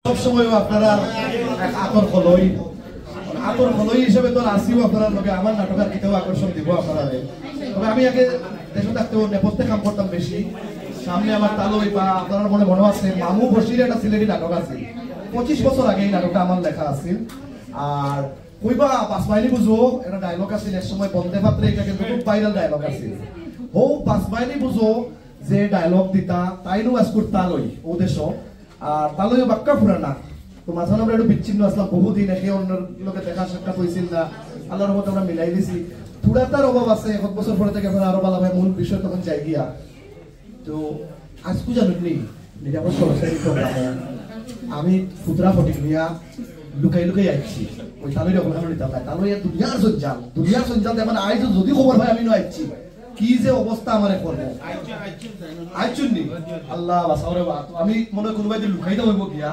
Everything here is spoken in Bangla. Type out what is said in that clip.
সবসময় আপনারা আতর খলই হিসেবে তো আসিও আপনারা লোকে আমার নাটকের কিতাব আকর্ষণ দিব আপনারা। তবে আমি আগে দেশে থাকতেও নেপথ্যে কাম করতাম বেশি। সামনে আমার তালই বা আপনার মনে আছে মামু বসির একটা সিলেটি নাটক আছে, 25 বছর আগে এই নাটকটা আমার লেখা আছিল। আর কইবা পাঁচমাইলি বুঝো একটা ডায়লগ আছিল এক সময় বন্দে পাত্রে, এটা কিন্তু খুব ভাইরাল ডায়লগ আছিল। ও পাঁচমাইলি বুঝো যে ডায়লগ দিতা তাইনো আজকুর তালই ও দেশ, আর তালইও বাক্কা ফুরানা। তো মাঝখানে আমরা একটু বিচ্ছিন্ন আসলাম বহুদিন, একে অন্য লোকে দেখা সাক্ষাৎ হয়েছিল না, আল্লাহর মতো আমরা মিলাই দিছি। পুরাতার অভাব আছে, 1 বছর পরে থেকে আপনারা আরো ভালো ভাই মূল বিষয় তখন যাই গিয়া। তো আজকু জানুননি নিরাপদ সরাসরি প্রোগ্রামে আমি ফুতরা ফটিক নিয়া লুকাই আইছি ওই তালইর অবদান নিতাম না। তালই দুনিয়ার সঞ্জাল দেখেন আইজ যদি খবর হয় আমি আইছি কি যে অবস্থা আমার করবো আইচুননি আল্লাহ বাসাওরে। আমি মনে কোনোবাই লুকাইতে হইব গিয়া